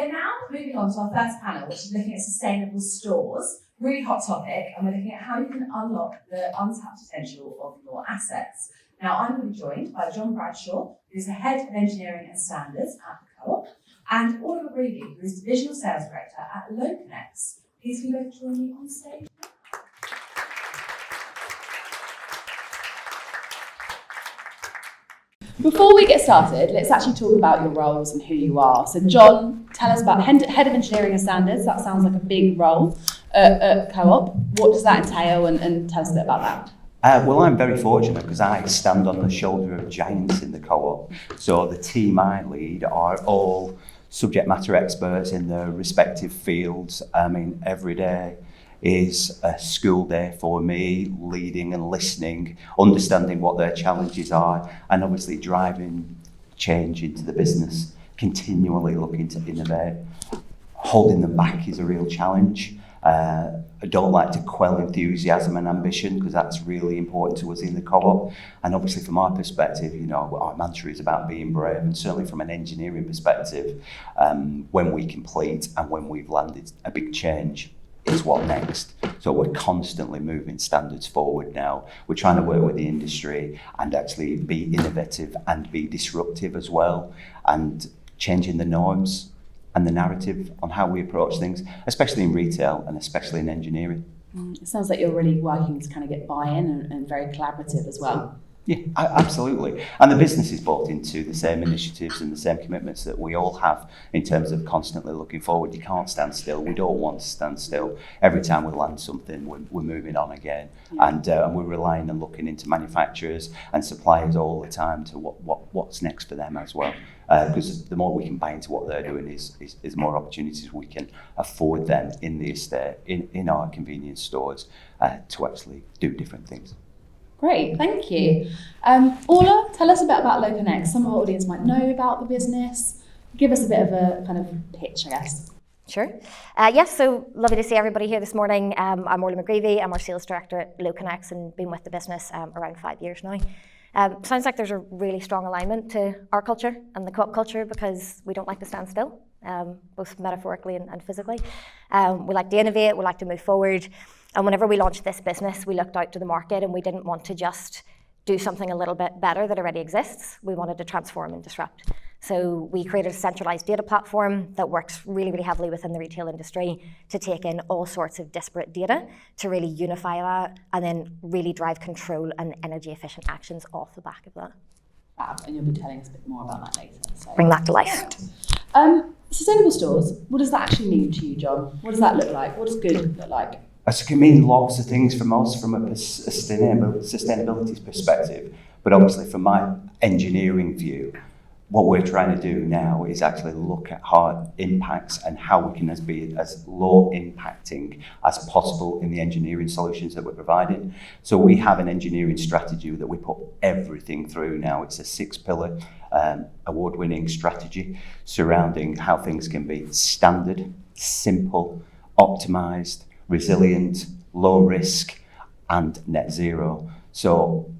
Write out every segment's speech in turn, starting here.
we're now moving on to our first panel, which is looking at sustainable stores. Really hot topic, and we're looking at how you can unlock the untapped potential of your assets. Now, I'm going to be joined by John Bradshaw, who's the Head of Engineering and Standards at the Co-op, and Orla McGreevy, who's Divisional Sales Director at LoweConex. Please can you both join me on stage? Before we get started, let's actually talk about your roles and who you are. So John, tell us about Head of Engineering and Standards. That sounds like a big role at Co-op. What does that entail, and tell us a bit about that? Well, I'm very fortunate because I stand on the shoulder of giants in the Co-op. So the team I lead are all subject matter experts in their respective fields. I mean, every day is a school day for me, leading and listening, understanding what their challenges are, and obviously driving change into the business, continually looking to innovate. Holding them back is a real challenge. I don't like to quell enthusiasm and ambition because that's really important to us in the Co-op. And obviously from our perspective, you know, our mantra is about being brave, and certainly from an engineering perspective, when we complete and when we've landed a big change, it's what next. So we're constantly moving standards forward now. We're trying to work with the industry and actually be innovative and be disruptive as well, and changing the norms and the narrative on how we approach things, especially in retail and especially in engineering. It sounds like you're really working to kind of get buy-in and very collaborative as well. Yeah, absolutely. And the business is bought into the same initiatives and the same commitments that we all have in terms of constantly looking forward. You can't stand still. We don't want to stand still. Every time we land something, we're moving on again. Yeah. And we're relying and looking into manufacturers and suppliers all the time to what's next for them as well. Because the more we can buy into what they're doing is more opportunities we can afford them in the estate, in our convenience stores, to actually do different things. Great, thank you. Orla, tell us a bit about LoweConex. Some of our audience might know about the business. Give us a bit of a kind of pitch, I guess. Sure. Yes, so lovely to see everybody here this morning. I'm Orla McGreevy. I'm our Sales Director at LoweConex and been with the business around 5 years now. Sounds like there's a really strong alignment to our culture and the Co-op culture because we don't like to stand still, both metaphorically and physically. We like to innovate, we like to move forward. And whenever we launched this business, we looked out to the market and we didn't want to just do something a little bit better that already exists. We wanted to transform and disrupt. So we created a centralized data platform that works really, really heavily within the retail industry to take in all sorts of disparate data to really unify that and then really drive control and energy efficient actions off the back of that. And you'll be telling us a bit more about that later. So. Bring that to life. Sustainable stores, what does that actually mean to you, John? What does that look like? What does good look like? It can mean lots of things from us from a sustainability perspective, but obviously from my engineering view, what we're trying to do now is actually look at hard impacts and how we can be as low impacting as possible in the engineering solutions that we're providing. So we have an engineering strategy that we put everything through now. It's a 6-pillar award-winning strategy surrounding how things can be standard, simple, optimized, resilient, low risk, and net zero. So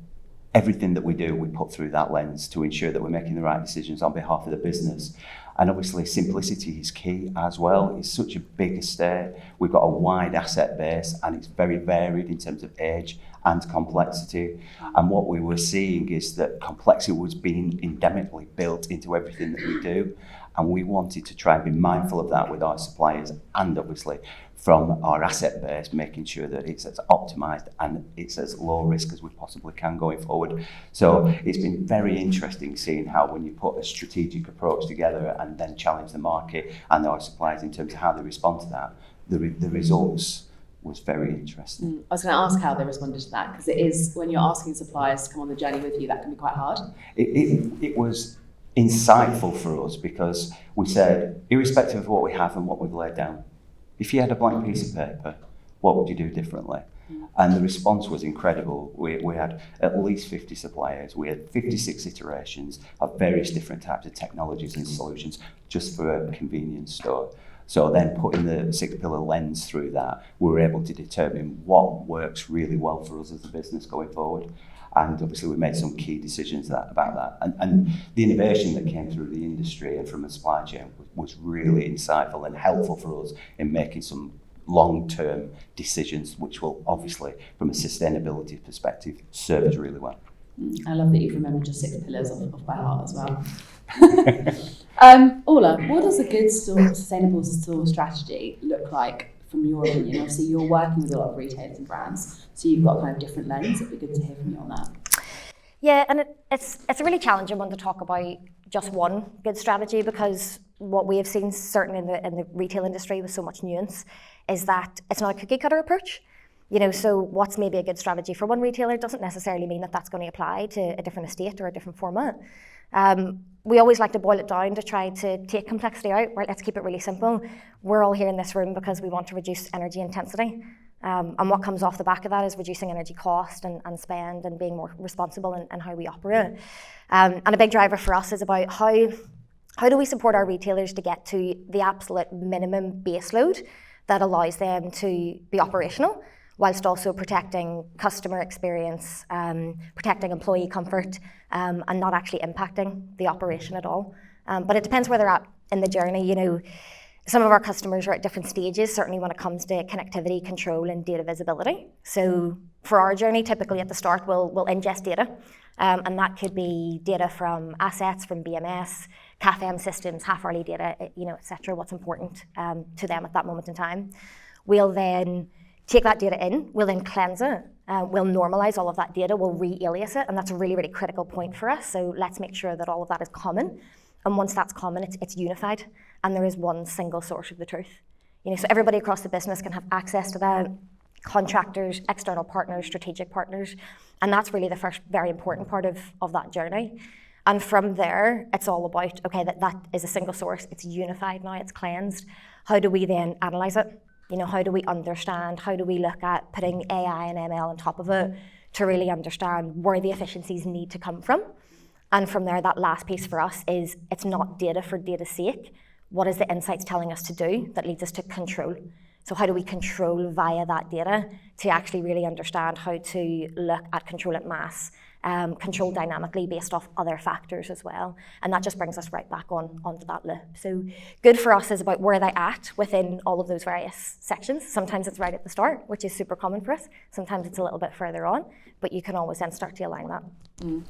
everything that we do, we put through that lens to ensure that we're making the right decisions on behalf of the business. And obviously simplicity is key as well. It's such a big estate. We've got a wide asset base and it's very varied in terms of age and complexity. And what we were seeing is that complexity was being endemically built into everything that we do. And we wanted to try and be mindful of that with our suppliers and obviously from our asset base, making sure that it's as optimised and it's as low risk as we possibly can going forward. So it's been very interesting seeing how when you put a strategic approach together and then challenge the market and our suppliers in terms of how they respond to that, the results was very interesting. I was going to ask how they responded to that, because it is, when you're asking suppliers to come on the journey with you, that can be quite hard. It was insightful for us because we said, irrespective of what we have and what we've laid down, if you had a blank piece of paper, what would you do differently? And the response was incredible. We had at least 50 suppliers. We had 56 iterations of various different types of technologies and solutions just for a convenience store. So then putting the 6-pillar lens through that, we were able to determine what works really well for us as a business going forward. And obviously we made some key decisions about that. And the innovation that came through the industry and from the supply chain was really insightful and helpful for us in making some long-term decisions, which will obviously, from a sustainability perspective, serve us really well. I love that you've remembered your 6 pillars off by heart as well. Orla, what does a good sustainable store strategy look like from your opinion? Obviously, you're working with a lot of retailers and brands, so you've got kind of different lens. It'd be good to hear from you on that. Yeah, and it's a really challenging one to talk about just one good strategy, because what we have seen, certainly in the retail industry with so much nuance, is that it's not a cookie cutter approach. So what's maybe a good strategy for one retailer doesn't necessarily mean that that's going to apply to a different estate or a different format. We always like to boil it down to try to take complexity out. Right, let's keep it really simple. We're all here in this room because we want to reduce energy intensity. And what comes off the back of that is reducing energy cost and spend and being more responsible in how we operate. And a big driver for us is about how do we support our retailers to get to the absolute minimum baseload that allows them to be operational, whilst also protecting customer experience, protecting employee comfort, and not actually impacting the operation at all. But it depends where they're at in the journey. Some of our customers are at different stages, certainly when it comes to connectivity, control, and data visibility. So for our journey, typically at the start, we'll ingest data, and that could be data from assets, from BMS, CAFM systems, half-hourly data, et cetera, what's important to them at that moment in time. We'll then take that data in, we'll then cleanse it, we'll normalize all of that data, we'll re-alias it, and that's a really, really critical point for us. So let's make sure that all of that is common. And once that's common, it's unified, and there is one single source of the truth. So everybody across the business can have access to that, contractors, external partners, strategic partners, and that's really the first very important part of that journey. And from there, it's all about, okay, that is a single source, it's unified now, it's cleansed. How do we then analyze it? How do we understand? How do we look at putting AI and ML on top of it to really understand where the efficiencies need to come from? And from there, that last piece for us is it's not data for data's sake. What is the insights telling us to do that leads us to control? So how do we control via that data to actually really understand how to look at control at mass, control dynamically based off other factors as well. And that just brings us right back onto that loop. So good for us is about where they're at within all of those various sections. Sometimes it's right at the start, which is super common for us. Sometimes it's a little bit further on, but you can always then start to align that.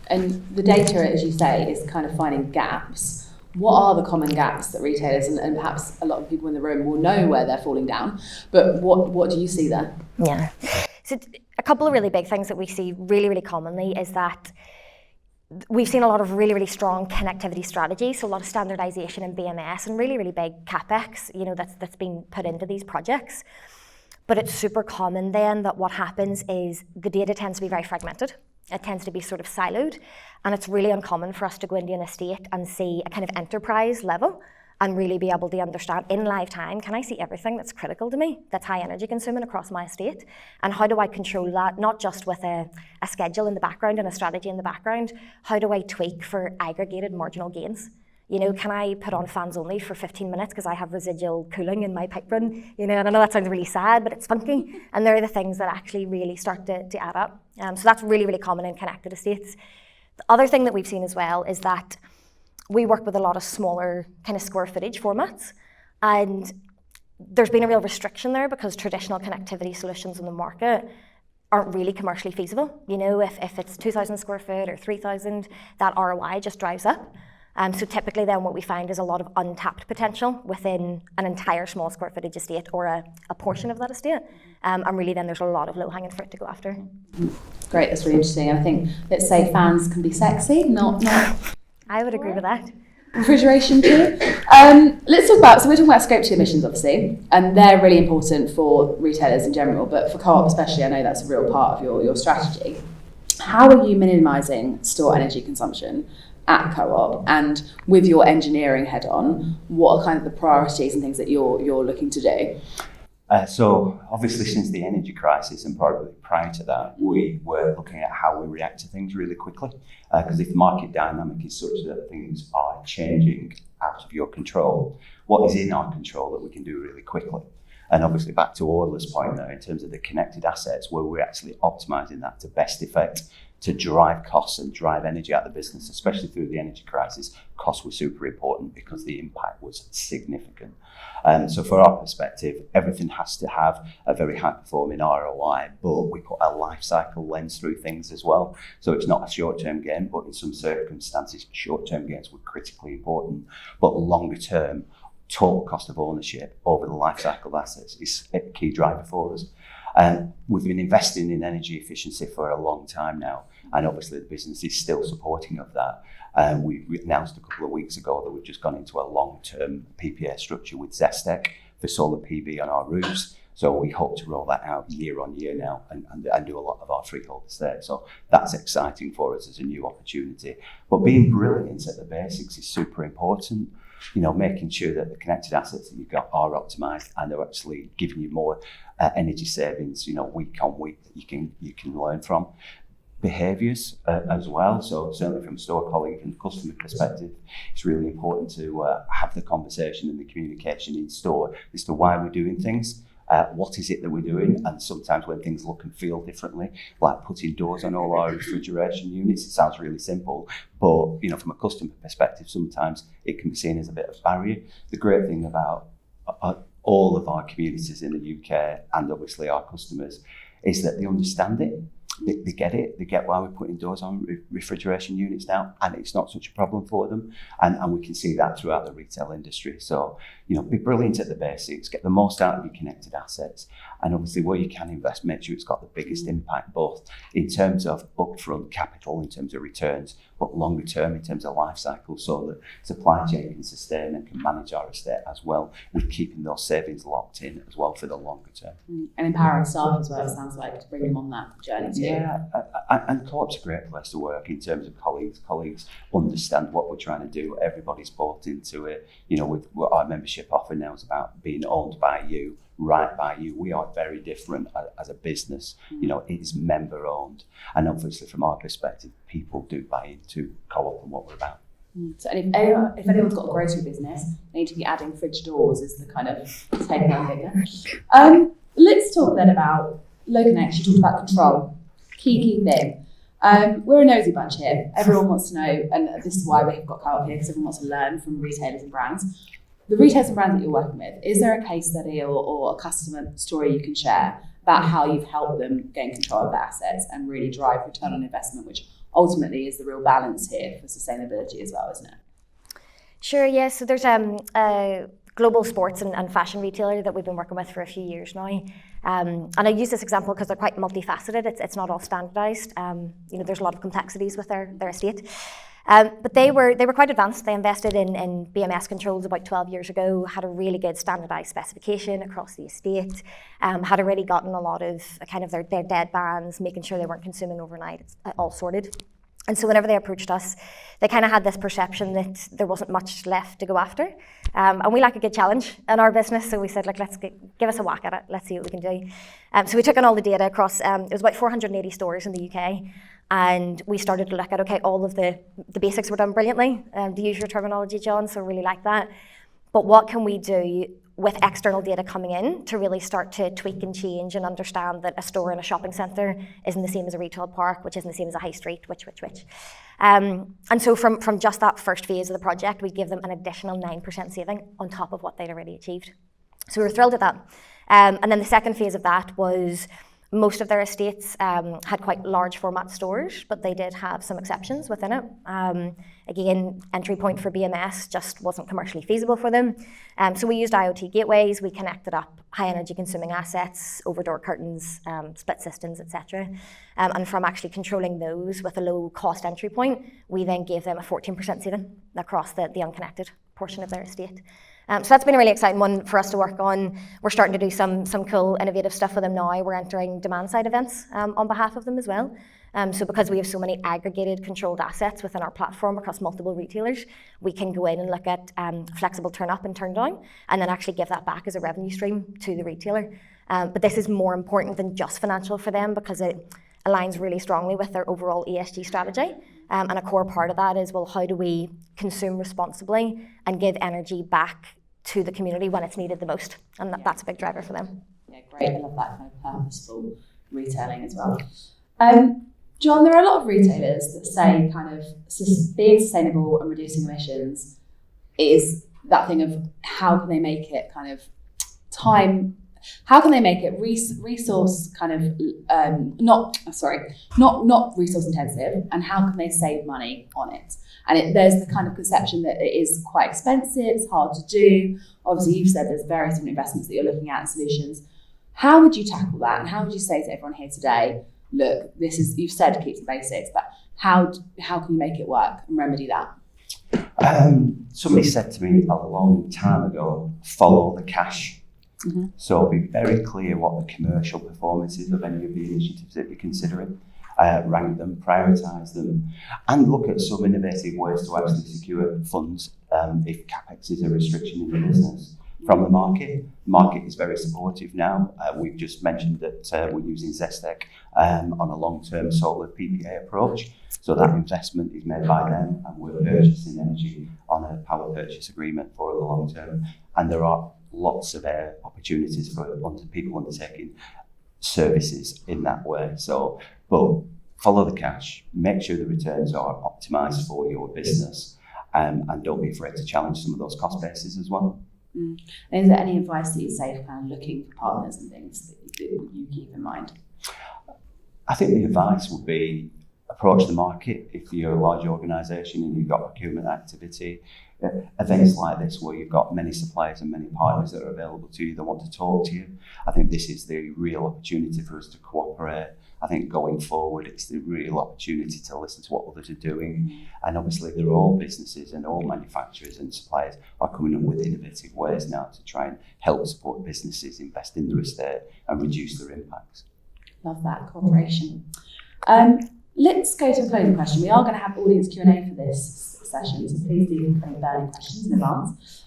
And the data, as you say, is kind of finding gaps. What are the common gaps that retailers and perhaps a lot of people in the room will know where they're falling down, but what do you see there? Yeah. So a couple of really big things that we see really, really commonly is that we've seen a lot of really, really strong connectivity strategies, so a lot of standardization in BMS and really, really big CapEx, that's been put into these projects. But it's super common then that what happens is the data tends to be very fragmented. It tends to be sort of siloed, and it's really uncommon for us to go into an estate and see a kind of enterprise level and really be able to understand in live time, can I see everything that's critical to me, that's high energy consuming across my estate? And how do I control that, not just with a schedule in the background and a strategy in the background, how do I tweak for aggregated marginal gains? Can I put on fans only for 15 minutes because I have residual cooling in my pipe run? And I know that sounds really sad, but it's funky. And they're the things that actually really start to add up. So that's really, really common in connected estates. The other thing that we've seen as well is that we work with a lot of smaller kind of square footage formats. And there's been a real restriction there because traditional connectivity solutions in the market aren't really commercially feasible. If it's 2,000 square foot or 3,000, that ROI just drives up. So typically then what we find is a lot of untapped potential within an entire small square footage estate or a portion of that estate. And really then there's a lot of low-hanging fruit to go after. Great, that's really interesting. And I think, let's say fans can be sexy, not I would agree with that. Refrigeration too. Let's talk about, so we're talking about scope 2 emissions obviously, and they're really important for retailers in general, but for Co-op especially, I know that's a real part of your strategy. How are you minimising store energy consumption at Co-op, and with your engineering head on, what are kind of the priorities and things that you're looking to do? So obviously since the energy crisis and probably prior to that, we were looking at how we react to things really quickly. Because if the market dynamic is such that things are changing out of your control, what is in our control that we can do really quickly? And obviously back to Orla's point there in terms of the connected assets, where we're actually optimizing that to best effect to drive costs and drive energy out of the business, especially through the energy crisis. Costs were super important because the impact was significant. So from our perspective, everything has to have a very high performing ROI, but we put a life cycle lens through things as well. So it's not a short-term gain, but in some circumstances, short-term gains were critically important. But longer term, total cost of ownership over the life cycle of assets is a key driver for us. We've been investing in energy efficiency for a long time now, and obviously the business is still supporting of that. We announced a couple of weeks ago that we've just gone into a long-term PPA structure with Zestec for solar PV on our roofs. So we hope to roll that out year on year now and do a lot of our freeholders there. So that's exciting for us as a new opportunity. But being brilliant at the basics is super important. You know, making sure that the connected assets that you've got are optimized and they're actually giving you more energy savings, you know, week on week that you can learn from. Behaviours as well. So certainly from store colleague and customer perspective, it's really important to have the conversation and the communication in store as to why we're doing things. What is it that we're doing? And sometimes when things look and feel differently, like putting doors on all our refrigeration units, it sounds really simple, but you know, from a customer perspective, sometimes it can be seen as a bit of a barrier. The great thing about all of our communities in the UK and obviously our customers is that they understand it. They get it. They get why we're putting doors on refrigeration units now, and it's not such a problem for them. And we can see that throughout the retail industry. So, you know, be brilliant at the basics, get the most out of your connected assets, and obviously where you can invest, make sure it's got the biggest impact, both in terms of upfront capital, in terms of returns, but longer term in terms of life cycle, so that supply chain can sustain and can manage our estate as well, with keeping those savings locked in as well for the longer term. And empowering staff as well, it sounds like, to bring them on that journey too. Yeah, and Co-op's a great place to work in terms of colleagues. Colleagues understand what we're trying to do. Everybody's bought into it. You know, with our membership offer now is about being owned by you, right by you. We are very different as a business. You know, it is member owned. And obviously from our perspective, people do buy into Co-op and what we're about. So if anyone's got a grocery business, they need to be adding fridge doors is the kind of take home here. Let's talk then about LoweConex. You talked about control. Key thing. We're a nosy bunch here. Everyone wants to know, and this is why we've got Co-op here, because everyone wants to learn from retailers and brands. The retailers and brands that you're working with, is there a case study or a customer story you can share about how you've helped them gain control of their assets and really drive return on investment, which ultimately is the real balance here for sustainability as well, isn't it? Sure, yes. So there's a global sports and fashion retailer that we've been working with for a few years now. And I use this example because they're quite multifaceted. It's not all standardised. You know, there's a lot of complexities with their estate. But they were quite advanced. They invested in BMS controls about 12 years ago, had a really good standardised specification across the estate, had already gotten a lot of kind of their dead bands, making sure they weren't consuming overnight. It's all sorted. And so whenever they approached us, they kind of had this perception that there wasn't much left to go after. And we like a good challenge in our business, so we said, like, give us a whack at it. Let's see what we can do. So we took in all the data across, it was about 480 stores in the UK, and we started to look at, okay, all of the basics were done brilliantly, to use your terminology, John, so really like that. But what can we do with external data coming in to really start to tweak and change and understand that a store in a shopping centre isn't the same as a retail park, which isn't the same as a high street, which. And so from just that first phase of the project, we gave them an additional 9% saving on top of what they'd already achieved. So we were thrilled at that. And then the second phase of that was most of their estates had quite large format stores, but they did have some exceptions within it. Again, entry point for BMS just wasn't commercially feasible for them. So we used IoT gateways, we connected up high energy consuming assets, over door curtains, split systems, etc. And from actually controlling those with a low cost entry point, we then gave them a 14% saving across the unconnected portion of their estate. So that's been a really exciting one for us to work on. We're starting to do some cool, innovative stuff with them now. We're entering demand-side events on behalf of them as well. So because we have so many aggregated, controlled assets within our platform across multiple retailers, we can go in and look at flexible turn up and turn down, and then actually give that back as a revenue stream to the retailer. But this is more important than just financial for them because it aligns really strongly with their overall ESG strategy. And a core part of that is, well, how do we consume responsibly and give energy back to the community when it's needed the most? And that's a big driver for them. Yeah, great. I love that kind of purposeful retailing as well. John, there are a lot of retailers that say kind of being sustainable and reducing emissions is that thing of how can they make it kind of how can they make it resource kind of not resource intensive, and how can they save money on it? And there's the kind of conception that it is quite expensive, it's hard to do. Obviously, you've said there's various different investments that you're looking at and solutions. How would you tackle that? And how would you say to everyone here today, look, this is, you've said keep the basics, but how can you make it work and remedy that? Somebody said to me a long time ago, follow the cash. Mm-hmm. So be very clear what the commercial performance is of any of the initiatives that you're considering. Rank them, prioritise them, and look at some innovative ways to actually secure funds if CapEx is a restriction in the business from the market. The market is very supportive now. We've just mentioned that we're using Zestec on a long-term solar PPA approach. So that investment is made by them, and we're purchasing energy on a power purchase agreement for the long term. And there are lots of opportunities for people undertaking services in that way. But follow the cash, make sure the returns are optimised for your business, and don't be afraid to challenge some of those cost bases as well. Mm. And is there any advice that you say for kind of looking for partners and things that you keep in mind? I think the advice would be approach the market if you're a large organisation and you've got procurement activity. Events like this where you've got many suppliers and many partners that are available to you that want to talk to you. I think this is the real opportunity for us to cooperate. I think going forward, it's the real opportunity to listen to what others are doing. And obviously, they're all businesses and all manufacturers and suppliers are coming up with innovative ways now to try and help support businesses invest in their estate and reduce their impacts. Love that cooperation. Let's go to a closing question. We are going to have audience Q&A for this session, so please do kind of burning questions in advance.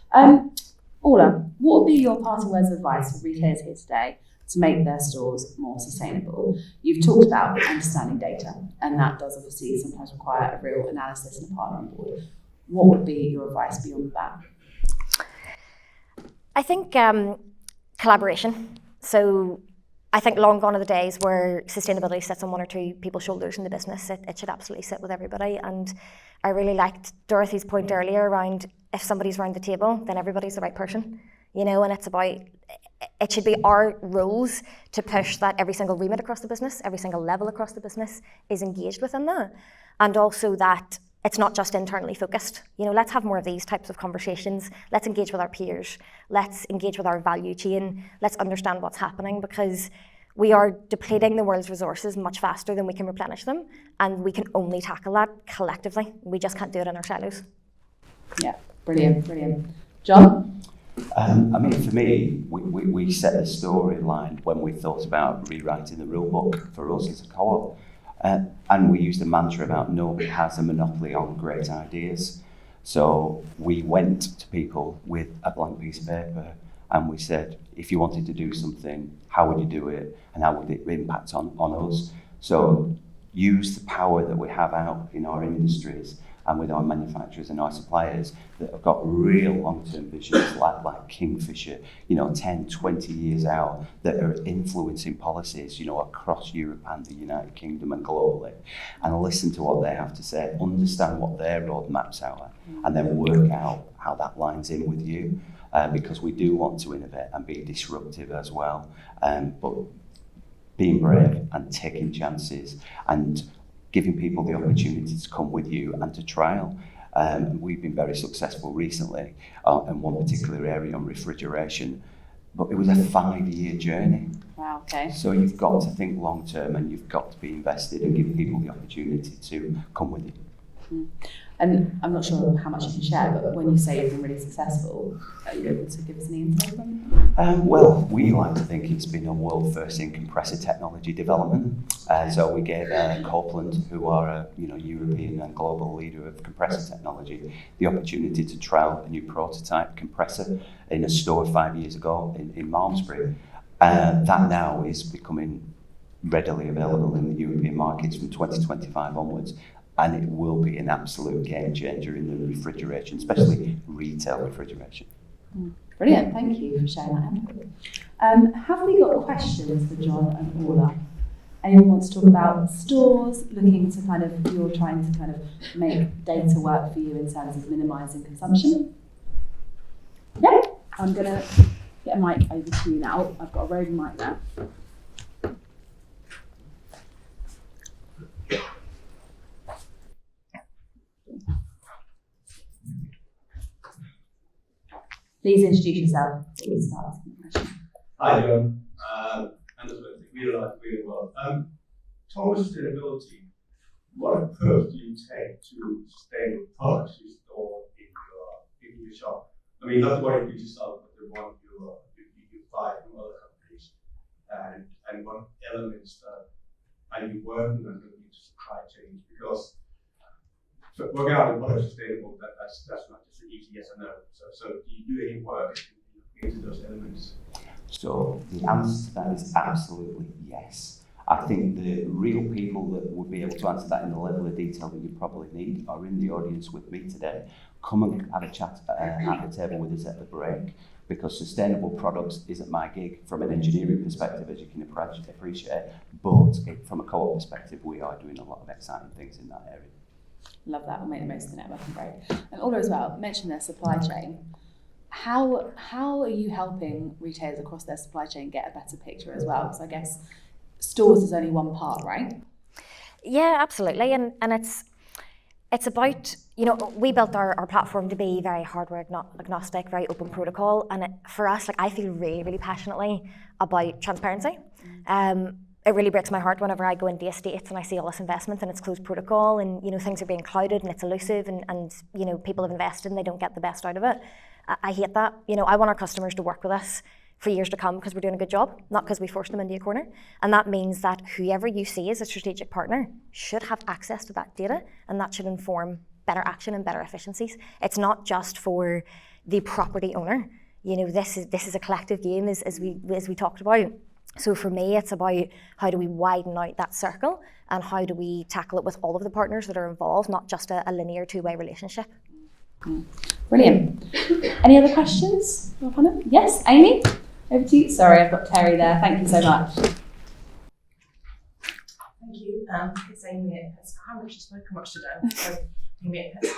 Orla, what would be your parting words of advice for retailers here today to make their stores more sustainable? You've talked about understanding data, and that does obviously sometimes require a real analysis and a partner on board. What would be your advice beyond that? I think collaboration. So I think long gone are the days where sustainability sits on one or two people's shoulders in the business. It should absolutely sit with everybody. And I really liked Dorothy's point earlier around if somebody's around the table, then everybody's the right person. You know, and it's about, it should be our roles to push that every single remit across the business, every single level across the business is engaged within that. And also that it's not just internally focused. You know, let's have more of these types of conversations. Let's engage with our peers. Let's engage with our value chain. Let's understand what's happening, because we are depleting the world's resources much faster than we can replenish them. And we can only tackle that collectively. We just can't do it in our silos. Yeah, brilliant. John? I mean, for me, we set the storyline when we thought about rewriting the rule book for us as a co-op. And we used a mantra about nobody has a monopoly on great ideas. So we went to people with a blank piece of paper and we said, if you wanted to do something, how would you do it? And how would it impact on us? So use the power that we have out in our industries and with our manufacturers and our suppliers that have got real long-term visions like Kingfisher, 10, 20 years out, that are influencing policies, across Europe and the United Kingdom and globally, and listen to what they have to say, understand what their roadmaps are, and then work out how that lines in with you, because we do want to innovate and be disruptive as well, but being brave and taking chances and giving people the opportunity to come with you and to trial. We've been very successful recently in one particular area on refrigeration, but it was a 5-year journey. Wow, okay. So you've got to think long term and you've got to be invested and give people the opportunity to come with you. Mm. And I'm not sure how much you can share, but when you say you've been really successful, are you able to give us any insight on that? Well, we like to think it's been a world first in compressor technology development. So we gave Copeland, who are a European and global leader of compressor technology, the opportunity to trial a new prototype compressor in a store 5 years ago in Malmesbury. That now is becoming readily available in the European markets from 2025 onwards. And it will be an absolute game changer in the refrigeration, especially retail refrigeration. Brilliant, thank you for sharing that input. Have we got questions for John and Orla? Anyone want to talk about stores, looking to kind of, you're trying to kind of make data work for you in terms of minimising consumption? Yeah, I'm going to get a mic over to you now. I've got a roving mic there. Please introduce yourself. Please start asking the question. Hi, John. Really well. Towards sustainability, what approach do you take to sustainable products you store in your shop? I mean, not the one you yourself, but the one you buy from other companies. And what elements are you working on in your supply chain? Because working out what is sustainable, that's not just an easy yes or no. So do you do any work into those elements? So the answer to that is absolutely yes. I think the real people that would be able to answer that in the level of detail that you probably need are in the audience with me today. Come and have a chat at the table with us at the break, because sustainable products isn't my gig from an engineering perspective, as you can appreciate, but from a co-op perspective, we are doing a lot of exciting things in that area. Love that. We'll make the most of the networking break. And Orla as well, mentioned their supply chain. How are you helping retailers across their supply chain get a better picture as well? So I guess stores is only one part, right? Yeah, absolutely. And it's about, we built our platform to be very hardware agnostic, very open protocol. And for us, I feel really, really passionately about transparency. It really breaks my heart whenever I go into estates and I see all this investment and it's closed protocol and, things are being clouded and it's elusive and people have invested and they don't get the best out of it. I hate that. I want our customers to work with us for years to come because we're doing a good job, not because we forced them into a corner. And that means that whoever you see as a strategic partner should have access to that data, and that should inform better action and better efficiencies. It's not just for the property owner. This is a collective game as we talked about. So for me, it's about how do we widen out that circle and how do we tackle it with all of the partners that are involved, not just a linear two-way relationship. Brilliant. Any other questions? Yes, Amy? Over to you. Sorry, I've got Terry there. Thank you so much. Thank you. It's Amy at Pets. I haven't actually spoken much today, so Amy at Pets.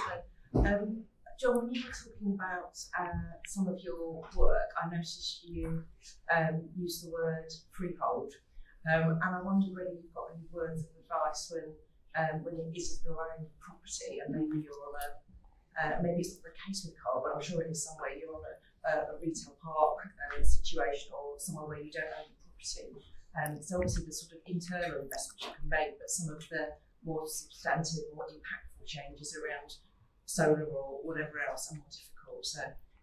John, when you were talking about some of your work, I noticed you use the word freehold, and I wondered whether you've got any words of advice when it isn't your own property, and maybe you're on maybe it's not the case with car, but I'm sure it is somewhere you're on a retail park situation or somewhere where you don't own the property. So obviously the sort of internal investments you can make, but some of the more substantive, more impactful changes around solar or whatever else are more difficult. So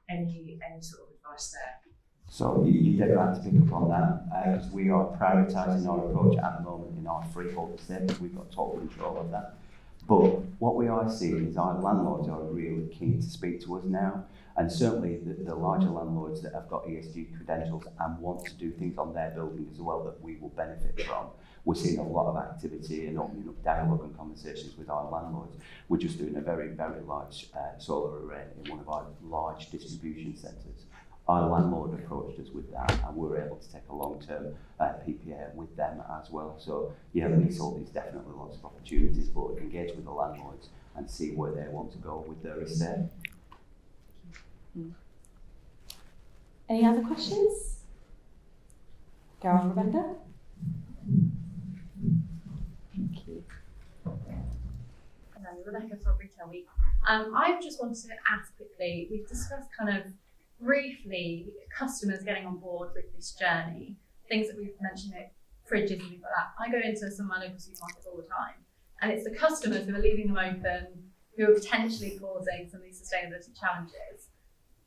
any sort of advice there? So you did right to pick up on that, because we are prioritising our approach at the moment in our freehold estate. We've got total control of that. But what we are seeing is our landlords are really keen to speak to us now, and certainly the larger landlords that have got ESG credentials and want to do things on their building as well that we will benefit from. We're seeing a lot of activity and opening up dialogue and conversations with our landlords. We're just doing a very, very large solar array in one of our large distribution centres. Our landlord approached us with that, and we were able to take a long-term PPA with them as well. So yeah, leasehold is definitely lots of opportunities, but engage with the landlords and see where they want to go with their estate. Any other questions? Go on, Rebecca. Thank you. Hello, Rebecca from Retail Week. I just wanted to ask quickly, we've discussed kind of briefly customers getting on board with this journey, things that we've mentioned, fridges and things like that. I go into some of my local supermarkets all the time, and it's the customers who are leaving them open, who are potentially causing some of these sustainability challenges.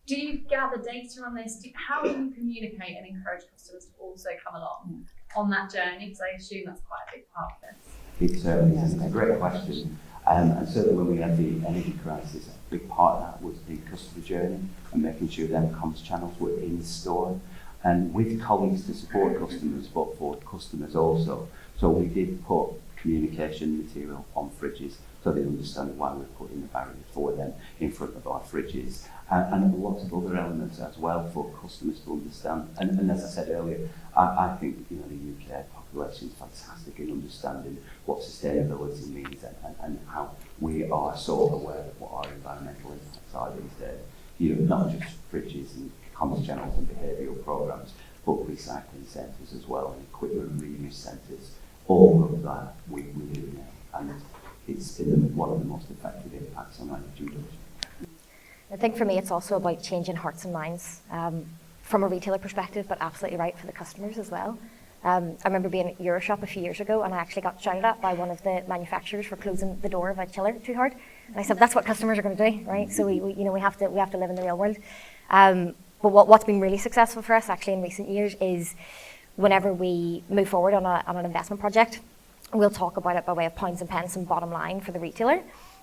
Do you gather data on this? How do you communicate and encourage customers to also come along on that journey? Because I assume that's quite a big part of this. It certainly is. It's a great question. And certainly when we had the energy crisis, a big part of that was the customer journey and making sure them comms channels were in store. And with colleagues to support customers, but for customers also. So we did put communication material on fridges so they understand why we're putting the barrier for them in front of our fridges. And lots of other elements as well for customers to understand. And as I said earlier, I think the UK population is fantastic in understanding what sustainability means and how we are so aware of what our environmental impacts are these days. You know, not just fridges and comms channels and behavioural programmes, but recycling centres as well, and equipment reuse centres. All of that we do now, and it's been one of the most effective impacts on energy reduction. I think for me it's also about changing hearts and minds from a retailer perspective, but absolutely right for the customers as well. I remember being at Euroshop a few years ago, and I actually got shouted at by one of the manufacturers for closing the door of a chiller too hard. And I said, that's what customers are going to do, right? So we have to live in the real world. But what's been really successful for us actually in recent years is whenever we move forward on an investment project, we'll talk about it by way of pounds and pence and bottom line for the retailer.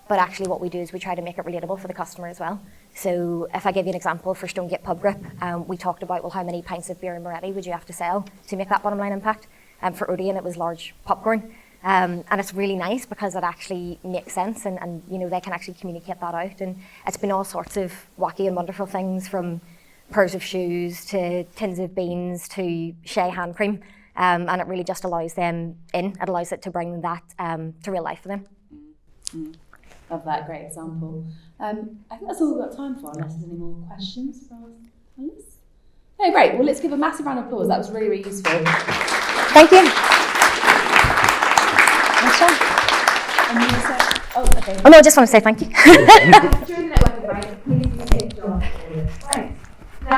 But actually what we do is we try to make it relatable for the customer as well. So if I give you an example for Stonegate Pub Grip, we talked about, well, how many pints of beer and Moretti would you have to sell to make that bottom line impact? For Odeon, it was large popcorn. And it's really nice because it actually makes sense and they can actually communicate that out. And it's been all sorts of wacky and wonderful things, from pairs of shoes to tins of beans to Shea hand cream. And it really just allows them in. It allows it to bring that to real life for them. Mm. Love that, great example. I think that's all we've got time for, unless there's any more questions for our panelists. Oh, great. Well, let's give a massive round of applause. That was really, really useful. Thank you. And you say, oh, okay. Oh no, I just want to say thank you. During the networking